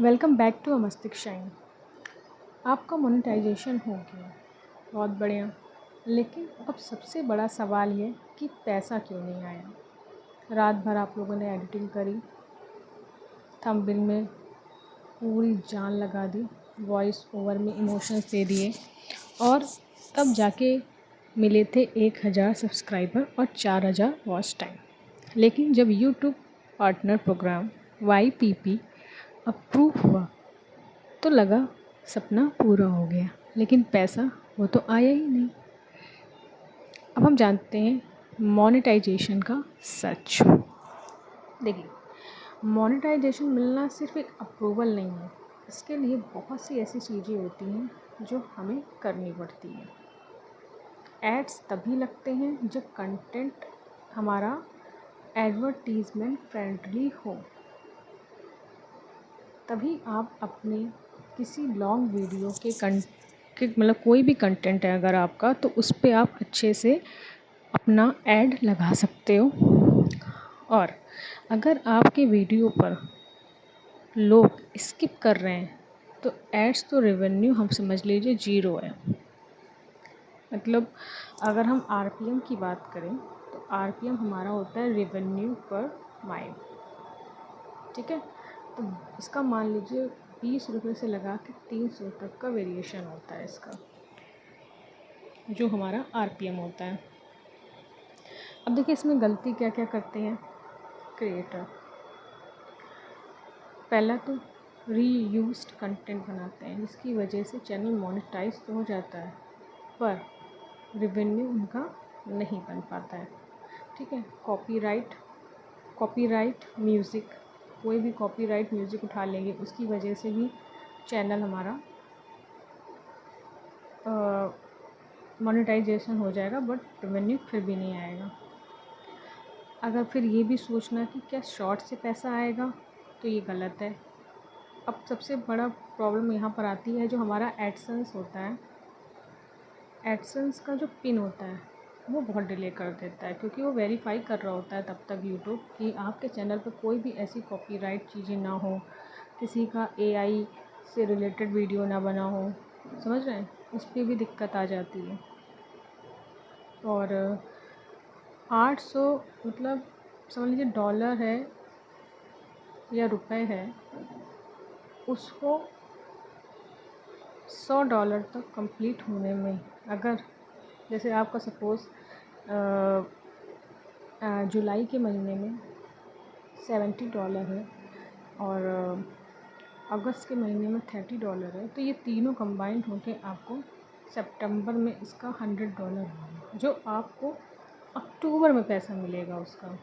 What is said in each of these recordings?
Welcome back to मस्तिष्क shine. आपका monetization हो गया, बहुत बढ़िया। लेकिन अब सबसे बड़ा सवाल ये कि पैसा क्यों नहीं आया। रात भर आप लोगों ने एडिटिंग करी, थंबनेल में पूरी जान लगा दी, वॉइस ओवर में इमोशंस दे दिए और तब जाके मिले थे 1000 सब्सक्राइबर और 4000 वॉच टाइम। लेकिन जब YouTube partner program YPP approve हुआ तो लगा सपना पूरा हो गया, लेकिन पैसा वो तो आया ही नहीं। अब हम जानते हैं मोनेटाइजेशन का सच। देखिए, मोनेटाइजेशन मिलना सिर्फ एक अप्रूवल नहीं है, इसके लिए बहुत सी ऐसी चीज़ें होती हैं जो हमें करनी पड़ती हैं। एड्स तभी लगते हैं जब कंटेंट हमारा एडवर्टीज़मेंट फ्रेंडली हो, तभी आप अपने किसी लॉन्ग वीडियो के मतलब कोई भी कंटेंट है अगर आपका, तो उस पर आप अच्छे से अपना ऐड लगा सकते हो। और अगर आपके वीडियो पर लोग स्किप कर रहे हैं तो एड्स तो रेवेन्यू हम समझ लीजिए ज़ीरो है। मतलब अगर हम RPM की बात करें तो RPM हमारा होता है रेवेन्यू पर माइल, ठीक है। तो इसका मान लीजिए 20 रुपये से लगा के 300 तक का वेरिएशन होता है इसका, जो हमारा RPM होता है। अब देखिए इसमें गलती क्या क्या करते हैं क्रिएटर। पहला तो रीयूज्ड कंटेंट बनाते हैं, जिसकी वजह से चैनल मोनेटाइज तो हो जाता है पर रेवेन्यू उनका नहीं बन पाता है, ठीक है। कॉपीराइट म्यूज़िक, कोई भी कॉपीराइट म्यूज़िक उठा लेंगे, उसकी वजह से भी चैनल हमारा मोनेटाइजेशन हो जाएगा बट रेवेन्यू फिर भी नहीं आएगा। अगर फिर ये भी सोचना कि क्या शॉर्ट से पैसा आएगा, तो ये गलत है। अब सबसे बड़ा प्रॉब्लम यहाँ पर आती है जो हमारा एडसेंस होता है। एडसेंस का जो पिन होता है वो बहुत डिले कर देता है, क्योंकि वो वेरीफाई कर रहा होता है तब तक यूट्यूब कि आपके चैनल पर कोई भी ऐसी कॉपीराइट चीज़ें ना हो, किसी का AI से रिलेटेड वीडियो ना बना हो, समझ रहे हैं। उस पर भी दिक्कत आ जाती है। और 800 मतलब समझ लीजिए डॉलर है या रुपए है, उसको $100 तक कंप्लीट होने में, अगर जैसे आपका सपोज़ जुलाई के महीने में $70 है और अगस्त के महीने में $30 है, तो ये तीनों कंबाइन होके आपको सितंबर में इसका $100 होगा, जो आपको अक्टूबर में पैसा मिलेगा उसका।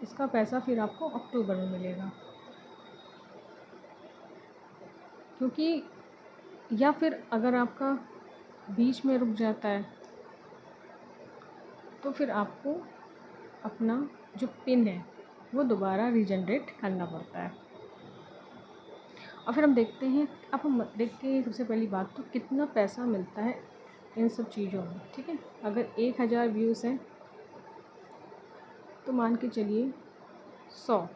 इसका पैसा फिर आपको अक्टूबर में मिलेगा, क्योंकि या फिर अगर आपका बीच में रुक जाता है तो फिर आपको अपना जो पिन है वो दोबारा रीजनरेट करना पड़ता है। और फिर हम देखते हैं, अब हम देखते हैं सबसे पहली बात तो कितना पैसा मिलता है इन सब चीज़ों में, ठीक है। अगर 1000 व्यूज़ हैं तो मान के चलिए 100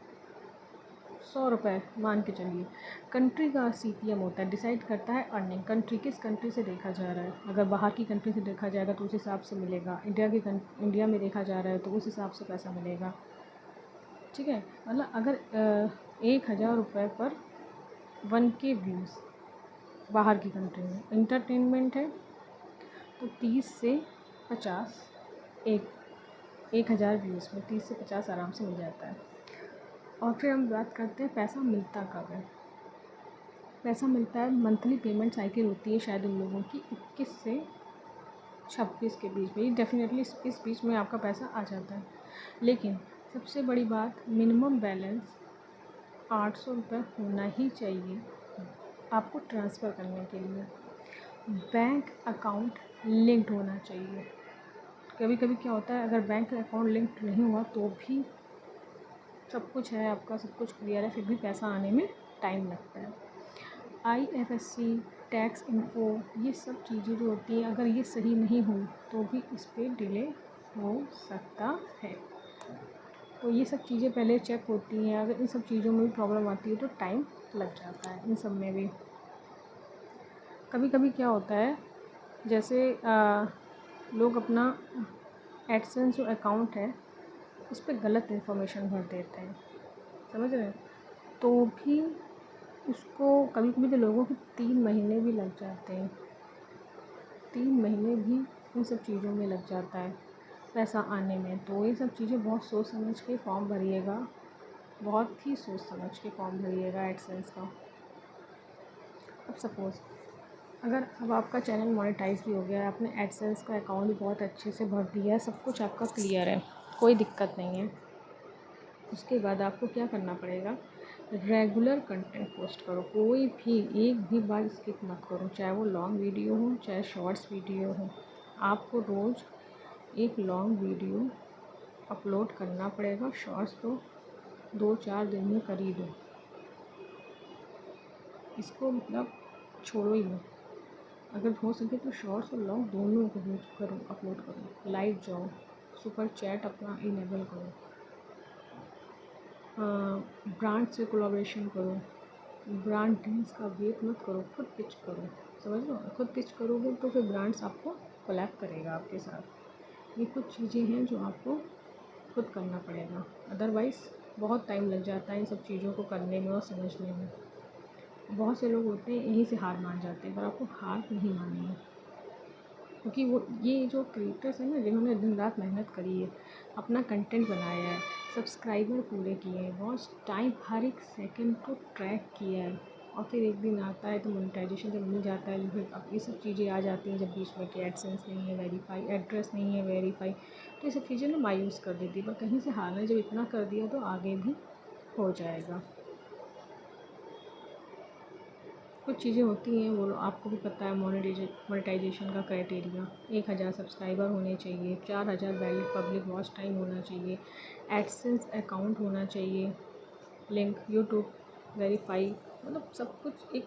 रुपये मान के चलिए। कंट्री का CPM होता है, डिसाइड करता है अर्निंग कंट्री, किस कंट्री से देखा जा रहा है। अगर बाहर की कंट्री से देखा जाएगा तो उस हिसाब से मिलेगा, इंडिया में देखा जा रहा है तो उस हिसाब से पैसा मिलेगा, ठीक है। मतलब अगर 1000 रुपये पर 1K व्यूज़ बाहर की कंट्री में इंटरटेनमेंट है तो 30 से 50 1000 व्यूज़ में 30 से 50 आराम से मिल जाता है। और फिर हम बात करते हैं पैसा मिलता कब है। पैसा मिलता है, मंथली पेमेंट साइकिल होती है शायद उन लोगों की 21 से 26 के बीच में, डेफिनेटली इस बीच में आपका पैसा आ जाता है। लेकिन सबसे बड़ी बात, मिनिमम बैलेंस 800 रुपये होना ही चाहिए आपको ट्रांसफ़र करने के लिए। बैंक अकाउंट लिंक्ड होना चाहिए। कभी कभी क्या होता है, अगर बैंक अकाउंट लिंक्ड नहीं हुआ तो भी सब कुछ है आपका, सब कुछ क्लियर है, फिर भी पैसा आने में टाइम लगता है। IFSC, टैक्स इन्फो, ये सब चीज़ें जो होती हैं, अगर ये सही नहीं हुई तो भी इस पर डिले हो सकता है। तो ये सब चीज़ें पहले चेक होती हैं। अगर इन सब चीज़ों में भी प्रॉब्लम आती है तो टाइम लग जाता है इन सब में भी। कभी कभी क्या होता है, जैसे लोग अपना एडसेंस जो अकाउंट है उस पर गलत इन्फॉर्मेशन भर देते हैं, समझ रहे हैं। तो भी उसको कभी कभी तो लोगों के 3 महीने भी लग जाते हैं, 3 महीने भी इन सब चीज़ों में लग जाता है पैसा आने में। तो ये सब चीज़ें बहुत सोच समझ के फॉर्म भरिएगा, बहुत ही सोच समझ के फॉर्म भरिएगा एडसेंस का। अब सपोज़ अगर अब आपका चैनल मोनेटाइज भी हो गया है, आपने एडसेंस का अकाउंट भी बहुत अच्छे से भर दिया है, सब कुछ आपका क्लियर है, कोई दिक्कत नहीं है, उसके बाद आपको क्या करना पड़ेगा, रेगुलर कंटेंट पोस्ट करो। कोई भी एक भी बार स्किप मत करो, चाहे वो लॉन्ग वीडियो हो चाहे शॉर्ट्स वीडियो हो। आपको रोज़ एक लॉन्ग वीडियो अपलोड करना पड़ेगा, शॉर्ट्स तो 2-4 दिन में कर ही दो, इसको मतलब छोड़ो ही मत। अगर हो सके तो शॉर्ट्स और लॉन्ग दोनों को करो, अपलोड करो, लाइव जाओ, सुपर चैट अपना इनेबल करो, ब्रांड से कोलैबोरेशन करो, ब्रांड डील्स का वेट मत करो, खुद पिच करो, समझ लो। खुद पिच करोगे तो फिर ब्रांड्स आपको कोलैब करेगा आपके साथ। ये कुछ चीज़ें हैं जो आपको खुद करना पड़ेगा, अदरवाइज़ बहुत टाइम लग जाता है इन सब चीज़ों को करने में और समझने में। बहुत से लोग होते हैं यहीं से हार मान जाते हैं, पर आपको हार नहीं माननी है, क्योंकि वो ये जो क्रिएटर्स हैं ना, जिन्होंने दिन रात मेहनत करी है, अपना कंटेंट बनाया है, सब्सक्राइबर पूरे किए हैं, वॉच टाइम हर एक सेकंड को ट्रैक किया है, और फिर एक दिन आता है तो मोनेटाइजेशन जब मिल जाता है, फिर अब ये सब चीज़ें आ जाती हैं जब बीच में कि एडसेंस नहीं है वेरीफाई, एड्रेस नहीं है वेरीफाई, तो ये सब चीज़ें ना मायूस कर देती है। पर कहीं से हारने जब इतना कर दिया तो आगे भी हो जाएगा। कुछ चीज़ें होती हैं, वो आपको भी पता है, मोनेटाइजेशन का क्राइटेरिया 1000 सब्सक्राइबर होने चाहिए, 4000 वैलिड पब्लिक वॉच टाइम होना चाहिए, एडसेंस अकाउंट होना चाहिए, लिंक यूट्यूब वेरीफाई, मतलब सब कुछ एक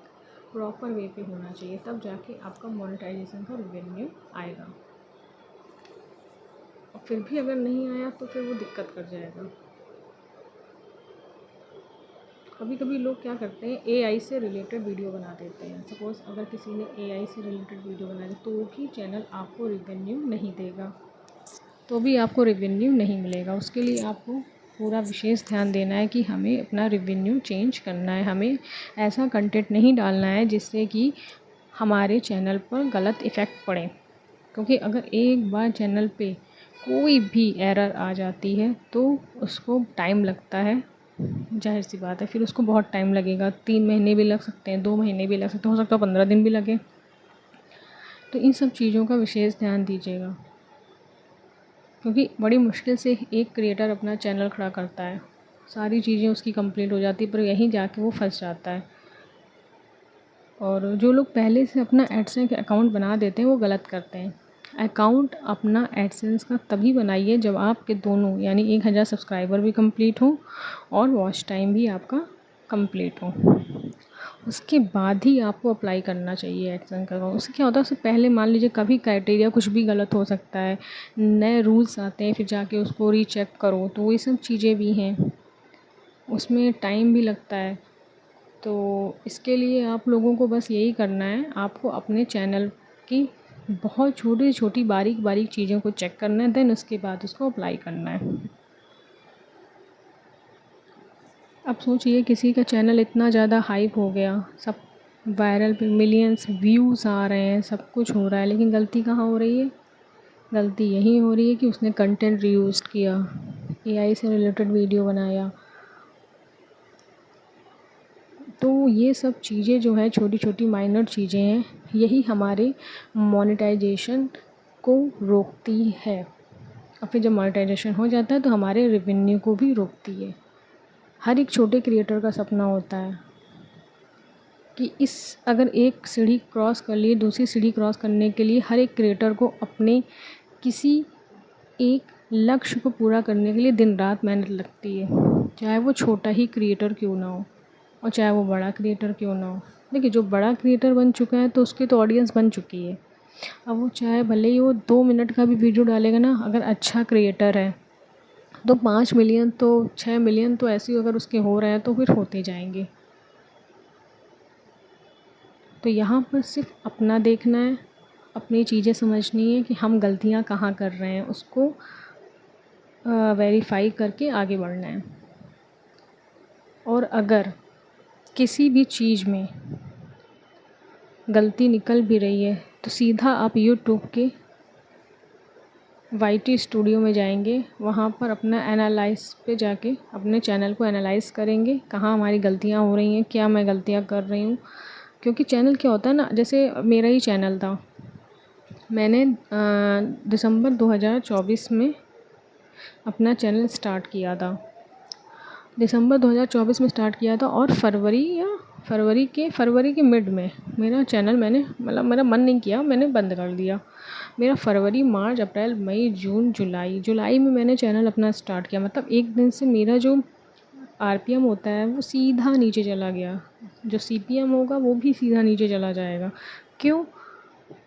प्रॉपर वे पे होना चाहिए, तब जाके आपका मोनेटाइजेशन का रेवेन्यू आएगा। और फिर भी अगर नहीं आया तो फिर वो दिक्कत कर जाएगा। कभी कभी लोग क्या करते हैं, एआई से रिलेटेड वीडियो बना देते हैं। सपोज़ अगर किसी ने एआई से रिलेटेड वीडियो बना दी तो भी चैनल आपको रेवेन्यू नहीं देगा, तो भी आपको रेवेन्यू नहीं मिलेगा। उसके लिए आपको पूरा विशेष ध्यान देना है कि हमें अपना रेवेन्यू चेंज करना है, हमें ऐसा कंटेंट नहीं डालना है जिससे कि हमारे चैनल पर गलत इफ़ेक्ट पड़े। क्योंकि अगर एक बार चैनल पे कोई भी एरर आ जाती है तो उसको टाइम लगता है, जाहिर सी बात है, फिर उसको बहुत टाइम लगेगा, 3 महीने भी लग सकते हैं, 2 महीने भी लग सकते हैं, हो सकता है 15 दिन भी लगे। तो इन सब चीज़ों का विशेष ध्यान दीजिएगा, क्योंकि बड़ी मुश्किल से एक क्रिएटर अपना चैनल खड़ा करता है, सारी चीज़ें उसकी कंप्लीट हो जाती है, पर यहीं जाके वो फंस जाता है। और जो लोग पहले से अपना एडसेंस का अकाउंट बना देते हैं वो गलत करते हैं। अकाउंट अपना एडसेंस का तभी बनाइए जब आपके दोनों यानी 1000 सब्सक्राइबर भी कंप्लीट हो और वॉच टाइम भी आपका कंप्लीट हो, उसके बाद ही आपको अप्लाई करना चाहिए एडसेंस का। उससे क्या होता है, उससे पहले मान लीजिए कभी क्राइटेरिया कुछ भी गलत हो सकता है, नए रूल्स आते हैं, फिर जाके उसको रीचेक करो, तो ये सब चीज़ें भी हैं, उसमें टाइम भी लगता है। तो इसके लिए आप लोगों को बस यही करना है, आपको अपने चैनल की बहुत छोटी छोटी बारीक बारीक चीज़ों को चेक करना है, देन उसके बाद उसको अप्लाई करना है। अब सोचिए किसी का चैनल इतना ज़्यादा हाइप हो गया, सब वायरल पे मिलियंस व्यूज़ आ रहे हैं, सब कुछ हो रहा है, लेकिन गलती कहाँ हो रही है? गलती यही हो रही है कि उसने कंटेंट रीयूज़ किया, एआई से रिलेटेड वीडियो बनाया। तो ये सब चीज़ें जो है छोटी छोटी माइनर चीज़ें हैं, यही हमारे मोनेटाइजेशन को रोकती है। और फिर जब मोनेटाइजेशन हो जाता है तो हमारे रेवेन्यू को भी रोकती है। हर एक छोटे क्रिएटर का सपना होता है कि अगर एक सीढ़ी क्रॉस कर लिए, दूसरी सीढ़ी क्रॉस करने के लिए हर एक क्रिएटर को अपने किसी एक लक्ष्य को पूरा करने के लिए दिन रात मेहनत लगती है, चाहे वो छोटा ही क्रिएटर क्यों ना हो और चाहे वो बड़ा क्रिएटर क्यों ना हो। देखिए, जो बड़ा क्रिएटर बन चुका है तो उसकी तो ऑडियंस बन चुकी है, अब वो चाहे भले ही वो 2 मिनट का भी वीडियो डालेगा ना, अगर अच्छा क्रिएटर है तो 5 मिलियन तो 6 मिलियन तो ऐसे ही अगर उसके हो रहे हैं तो फिर होते जाएंगे। तो यहाँ पर सिर्फ अपना देखना है, अपनी चीज़ें समझनी है कि हम गलतियाँ कहाँ कर रहे हैं, उसको वेरीफाई करके आगे बढ़ना है। और अगर किसी भी चीज़ में गलती निकल भी रही है तो सीधा आप यूट्यूब के YT स्टूडियो में जाएंगे, वहाँ पर अपना एनालाइज पे जाके अपने चैनल को एनालाइज करेंगे, कहाँ हमारी गलतियाँ हो रही हैं, क्या मैं गलतियाँ कर रही हूँ। क्योंकि चैनल क्या होता है ना, जैसे मेरा ही चैनल था, मैंने दिसंबर 2024 में अपना चैनल स्टार्ट किया था। दिसंबर 2024 में स्टार्ट किया था और फरवरी के मिड में मेरा चैनल मैंने मतलब मेरा मन नहीं किया, मैंने बंद कर दिया। मेरा फरवरी, मार्च, अप्रैल, मई, जून, जुलाई में मैंने चैनल अपना स्टार्ट किया। मतलब एक दिन से मेरा जो RPM होता है वो सीधा नीचे चला गया, जो CPM होगा वो भी सीधा नीचे चला जाएगा। क्यों?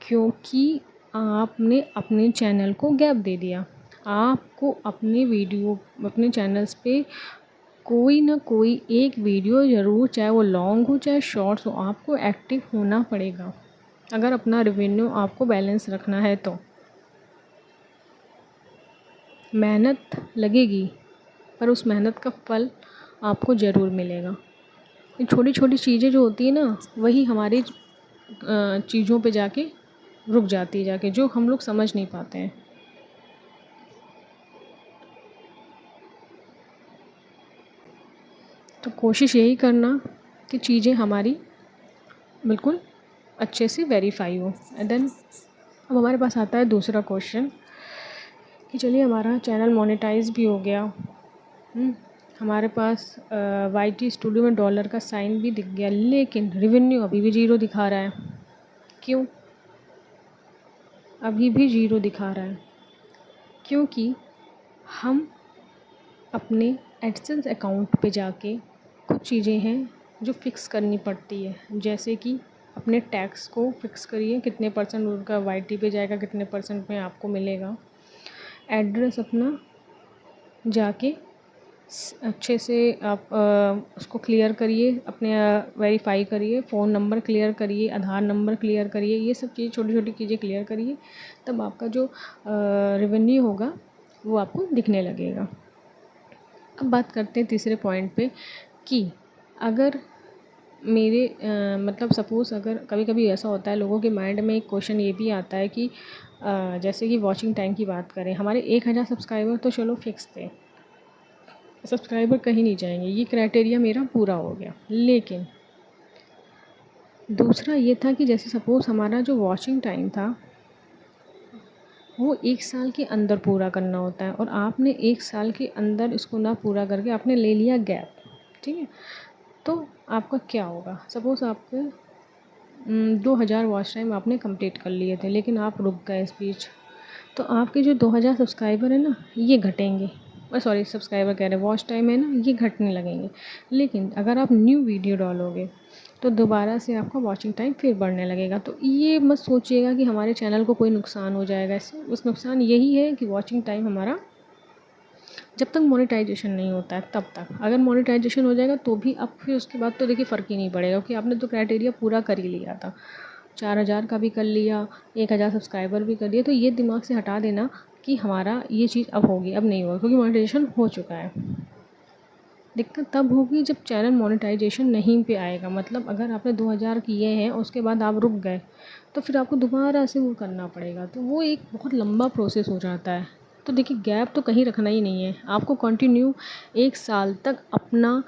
क्योंकि आपने अपने चैनल को गैप दे दिया। आपको अपने चैनल्स पे कोई ना कोई एक वीडियो ज़रूर, चाहे वो लॉन्ग हो चाहे शॉर्ट्स हो, आपको एक्टिव होना पड़ेगा अगर अपना रेवेन्यू आपको बैलेंस रखना है। तो मेहनत लगेगी पर उस मेहनत का फल आपको ज़रूर मिलेगा। ये छोटी छोटी चीज़ें जो होती है ना, वही हमारी चीज़ों पे जाके रुक जाती है, जाके जो हम लोग समझ नहीं पाते हैं। तो कोशिश यही करना कि चीज़ें हमारी बिल्कुल अच्छे से वेरीफाई हो। एंड देन अब हमारे पास आता है दूसरा क्वेश्चन कि चलिए हमारा चैनल मोनेटाइज भी हो गया, हमारे पास YT स्टूडियो में डॉलर का साइन भी दिख गया, लेकिन रेवेन्यू अभी भी 0 दिखा रहा है। क्यों अभी भी 0 दिखा रहा है? क्योंकि हम अपने एडसेंस अकाउंट पे जाके कुछ चीज़ें हैं जो फ़िक्स करनी पड़ती है, जैसे कि अपने टैक्स को फ़िक्स करिए, कितने % उनका YT पे जाएगा, कितने % में आपको मिलेगा। एड्रेस अपना जाके अच्छे से आप उसको क्लियर करिए, अपने वेरीफाई करिए, फ़ोन नंबर क्लियर करिए, आधार नंबर क्लियर करिए, ये सब चीज़ छोटी छोटी चीज़ें क्लियर करिए, तब आपका जो रेवेन्यू होगा वो आपको दिखने लगेगा। अब बात करते हैं तीसरे पॉइंट पे कि अगर मेरे मतलब सपोज़ अगर कभी कभी ऐसा होता है, लोगों के माइंड में एक क्वेश्चन ये भी आता है कि जैसे कि वॉचिंग टाइम की बात करें, हमारे 1000 सब्सक्राइबर तो चलो फिक्स थे, सब्सक्राइबर कहीं नहीं जाएंगे, ये क्राइटेरिया मेरा पूरा हो गया। लेकिन दूसरा ये था कि जैसे सपोज़ हमारा जो वॉचिंग टाइम था वो 1 साल के अंदर पूरा करना होता है, और आपने 1 साल के अंदर इसको ना पूरा करके आपने ले लिया गैप, ठीक है, तो आपका क्या होगा? सपोज़ आपके 2000 वॉच टाइम आपने कंप्लीट कर लिए थे, लेकिन आप रुक गए इस बीच, तो आपके जो 2000 सब्सक्राइबर है ना, ये घटेंगे। सॉरी, सब्सक्राइबर कह रहे हैं, वॉच टाइम है ना, ये घटने लगेंगे। लेकिन अगर आप न्यू वीडियो डालोगे तो दोबारा से आपका वॉचिंग टाइम फिर बढ़ने लगेगा। तो ये मत सोचिएगा कि हमारे चैनल को कोई नुकसान हो जाएगा इससे। उस नुकसान यही है कि वॉचिंग टाइम हमारा जब तक मोनेटाइजेशन नहीं होता है तब तक, अगर मोनेटाइजेशन हो जाएगा तो भी अब फिर उसके बाद तो देखिए फ़र्क ही नहीं पड़ेगा, क्योंकि आपने तो क्राइटेरिया पूरा कर ही लिया था, 4000 का भी कर लिया, 1000 सब्सक्राइबर भी कर दिया। तो ये दिमाग से हटा देना कि हमारा ये चीज़ अब होगी, अब नहीं होगा, क्योंकि मोनेटाइजेशन हो चुका है। दिक्कत तब होगी जब चैनल मोनेटाइजेशन नहीं पे आएगा। मतलब अगर आपने 2000 किए हैं और उसके बाद आप रुक गए, तो फिर आपको दोबारा से वो करना पड़ेगा, तो वो एक बहुत लंबा प्रोसेस हो जाता है। तो देखिए, गैप तो कहीं रखना ही नहीं है, आपको कंटिन्यू 1 साल तक अपना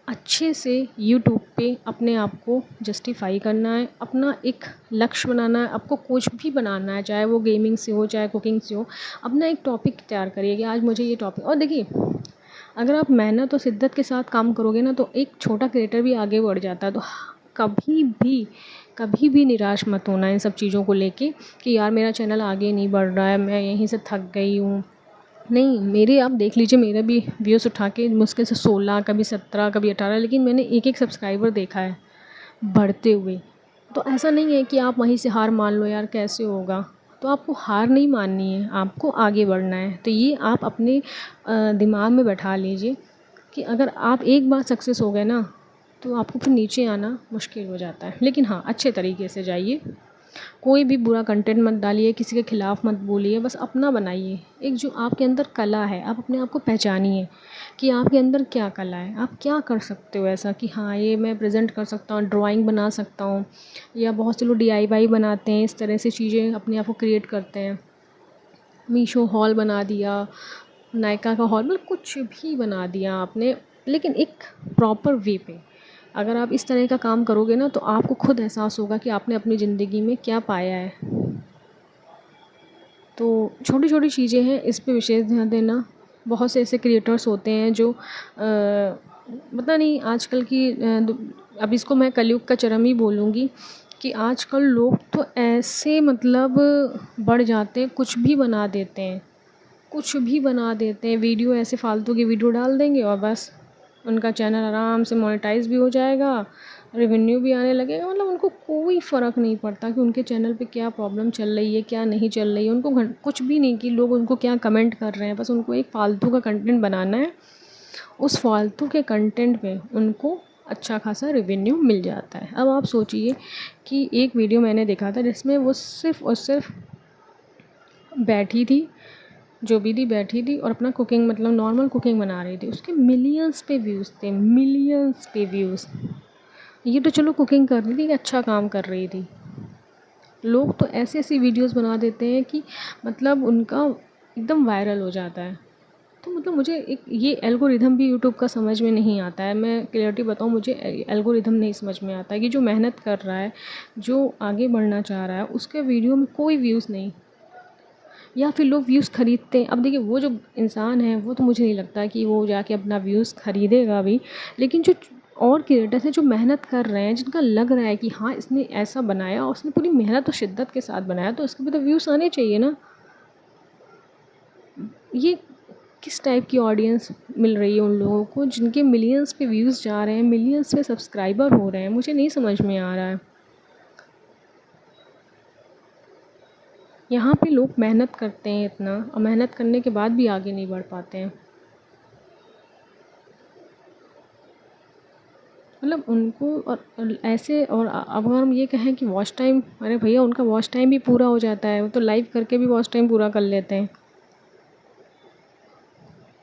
अच्छे से यूट्यूब पे अपने आप को जस्टिफाई करना है, अपना एक लक्ष्य बनाना है। आपको कुछ भी बनाना है, चाहे वो गेमिंग से हो चाहे कुकिंग से हो, अपना एक टॉपिक तैयार करिए कि आज मुझे ये टॉपिक। और देखिए, अगर आप मेहनत और शिद्दत के साथ काम करोगे ना, तो एक छोटा क्रिएटर भी आगे बढ़ जाता है। तो कभी भी निराश मत होना इन सब चीज़ों को लेके कि यार मेरा चैनल आगे नहीं बढ़ रहा है, मैं यहीं से थक गई हूँ। नहीं, मेरे आप देख लीजिए, मेरे भी व्यूज़ उठा के मुश्किल से 16, कभी 17, कभी 18, लेकिन मैंने एक सब्सक्राइबर देखा है बढ़ते हुए। तो ऐसा नहीं है कि आप वहीं से हार मान लो यार कैसे होगा। तो आपको हार नहीं माननी है, आपको आगे बढ़ना है। तो ये आप अपने दिमाग में बैठा लीजिए कि अगर आप एक बार सक्सेस हो गए ना, तो आपको फिर नीचे आना मुश्किल हो जाता है। लेकिन हाँ, अच्छे तरीके से जाइए, कोई भी बुरा कंटेंट मत डालिए, किसी के ख़िलाफ़ मत बोलिए, बस अपना बनाइए। एक जो आपके अंदर कला है, आप अपने आप को पहचानिए कि आपके अंदर क्या कला है, आप क्या कर सकते हो ऐसा कि हाँ, ये मैं प्रेजेंट कर सकता हूँ, ड्राइंग बना सकता हूँ, या बहुत से लोग DIY बनाते हैं, इस तरह से चीज़ें अपने आप को क्रिएट करते हैं। मीशो हॉल बना दिया, नायका का हॉल, मतलब कुछ भी बना दिया आपने, लेकिन एक प्रॉपर वे पे। अगर आप इस तरह का काम करोगे ना, तो आपको खुद एहसास होगा कि आपने अपनी ज़िंदगी में क्या पाया है। तो छोटी छोटी चीज़ें हैं, इस पे विशेष ध्यान देना। बहुत से ऐसे क्रिएटर्स होते हैं जो पता नहीं आजकल की अब इसको मैं कलयुग का चरम ही बोलूँगी कि आजकल लोग तो ऐसे मतलब बढ़ जाते हैं, कुछ भी बना देते हैं, कुछ भी बना देते हैं। वीडियो ऐसे फालतू की वीडियो डाल देंगे और बस उनका चैनल आराम से मोनेटाइज भी हो जाएगा, रेवेन्यू भी आने लगेगा। मतलब उनको कोई फ़र्क नहीं पड़ता कि उनके चैनल पे क्या प्रॉब्लम चल रही है, क्या नहीं चल रही है। उनको कुछ भी नहीं कि लोग उनको क्या कमेंट कर रहे हैं, बस उनको एक फ़ालतू का कंटेंट बनाना है। उस फालतू के कंटेंट में उनको अच्छा खासा रेवेन्यू मिल जाता है। अब आप सोचिए कि एक वीडियो मैंने देखा था जिसमें वो सिर्फ़ और सिर्फ बैठी थी, जो भी थी बैठी थी और अपना कुकिंग मतलब नॉर्मल कुकिंग बना रही थी। उसके मिलियंस पे व्यूज़ थे, मिलियंस पे व्यूज़। ये तो चलो कुकिंग कर रही थी, अच्छा काम कर रही थी। लोग तो ऐसी ऐसी वीडियोस बना देते हैं कि मतलब उनका एकदम वायरल हो जाता है। तो मतलब मुझे एक ये एल्गोरिदम भी यूट्यूब का समझ में नहीं आता है। मैं क्लियरिटी बताऊँ, मुझे एल्गोरिदम नहीं समझ में आता है कि जो मेहनत कर रहा है, जो आगे बढ़ना चाह रहा है, उसके वीडियो में कोई व्यूज़ नहीं, या फिर लोग व्यूज़ ख़रीदते हैं। अब देखिए, वो जो इंसान है वो तो मुझे नहीं लगता कि वो जाके अपना व्यूज़ ख़रीदेगा भी, लेकिन जो और क्रिएटर्स हैं जो मेहनत कर रहे हैं, जिनका लग रहा है कि हाँ इसने ऐसा बनाया और उसने पूरी मेहनत और शिद्दत के साथ बनाया, तो उसके भी तो व्यूज़ आने चाहिए ना। ये किस टाइप की ऑडियंस मिल रही है उन लोगों को जिनके मिलियंस पे व्यूज़ जा रहे हैं, मिलियंस पे सब्सक्राइबर हो रहे हैं, मुझे नहीं समझ में आ रहा है। यहाँ पे लोग मेहनत करते हैं इतना, और मेहनत करने के बाद भी आगे नहीं बढ़ पाते हैं। मतलब उनको और ऐसे, और अब अगर हम ये कहें कि वॉच टाइम, अरे भैया उनका वॉच टाइम भी पूरा हो जाता है, वो तो लाइव करके भी वॉच टाइम पूरा कर लेते हैं।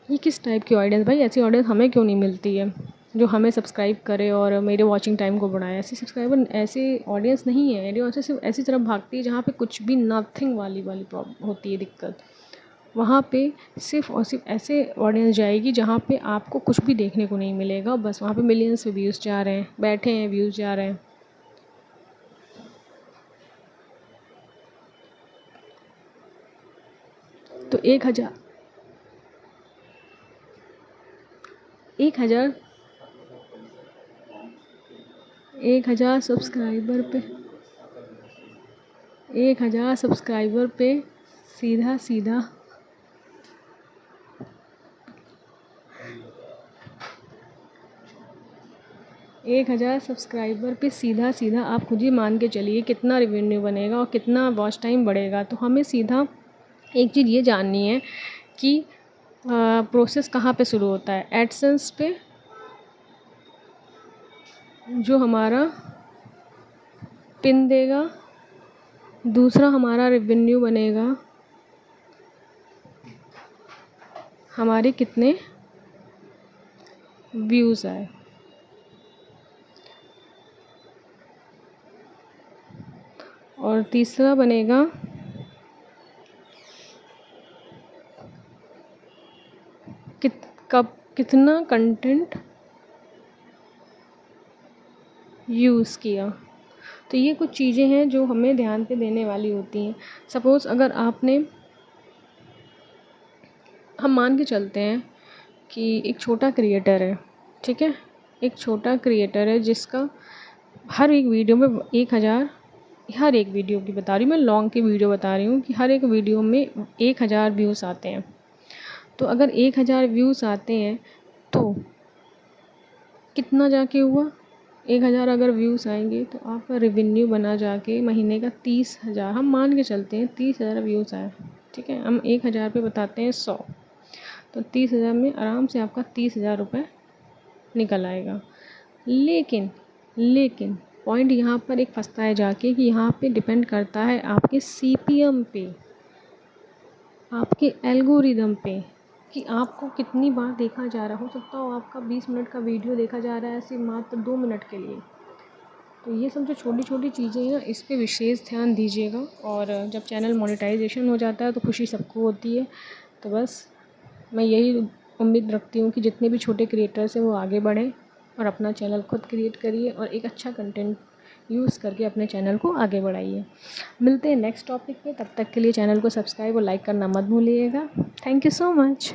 ये किस टाइप की ऑडियंस, भाई ऐसी ऑडियंस हमें क्यों नहीं मिलती है जो हमें सब्सक्राइब करे और मेरे वॉचिंग टाइम को बढ़ाए। ऐसी सब्सक्राइबर, ऐसी ऑडियंस नहीं है। मेरी ऑडियंस सिर्फ ऐसी तरफ भागती है जहाँ पे कुछ भी नथिंग वाली प्रॉब्लम होती है, दिक्कत। वहाँ पे सिर्फ़ और सिर्फ ऐसे ऑडियंस जाएगी जहाँ पे आपको कुछ भी देखने को नहीं मिलेगा, बस वहाँ पे मिलियंस में व्यूज़ जा रहे हैं, बैठे हैं व्यूज़ जा रहे हैं। तो 1,000 1,000 सब्सक्राइबर पे 1,000 सब्सक्राइबर पे सीधा सीधा 1,000 सब्सक्राइबर पे सीधा सीधा आप खुद ही मान के चलिए कितना रेवेन्यू बनेगा और कितना वॉच टाइम बढ़ेगा। तो हमें सीधा एक चीज़ ये जाननी है कि प्रोसेस कहाँ पे शुरू होता है। एडसेंस पे जो हमारा पिन देगा, दूसरा हमारा रेवेन्यू बनेगा हमारे कितने व्यूज़ आए, और तीसरा बनेगा कितना कंटेंट यूज़ किया। तो ये कुछ चीज़ें हैं जो हमें ध्यान पे देने वाली होती हैं। सपोज़ अगर आपने, हम मान के चलते हैं कि एक छोटा क्रिएटर है, ठीक है, एक छोटा क्रिएटर है जिसका हर एक वीडियो में 1,000, हर एक वीडियो की बता रही हूँ मैं, लॉन्ग की वीडियो बता रही हूँ कि हर एक वीडियो में 1,000 व्यूज़ आते हैं। तो अगर 1,000 व्यूज़ आते हैं तो कितना जाके हुआ, 1000 अगर व्यूज़ आएंगे तो आपका रेवेन्यू बना जाके महीने का 30,000, हम मान के चलते हैं 30,000 व्यूज़ आए, ठीक है। हम 1000 पे बताते हैं 100, तो 30,000 में आराम से आपका 30,000 रुपये निकल आएगा। लेकिन पॉइंट यहाँ पर एक फंसता है जाके कि यहाँ पे डिपेंड करता है आपके CPM पे, आपके एल्गोरिदम पे, कि आपको कितनी बार देखा जा रहा। हो सकता हो आपका 20 मिनट का वीडियो देखा जा रहा है सिर्फ मात्र 2 मिनट के लिए। तो ये सब जो छोटी छोटी चीज़ें हैं इस पे विशेष ध्यान दीजिएगा। और जब चैनल मोनेटाइजेशन हो जाता है तो खुशी सबको होती है। तो बस मैं यही उम्मीद रखती हूँ कि जितने भी छोटे क्रिएटर्स हैं वो आगे बढ़ें और अपना चैनल खुद क्रिएट करिए और एक अच्छा कंटेंट यूज़ करके अपने चैनल को आगे बढ़ाइए। मिलते हैं नेक्स्ट टॉपिक पे, तब तक के लिए चैनल को सब्सक्राइब और लाइक करना मत भूलिएगा। Thank you so much.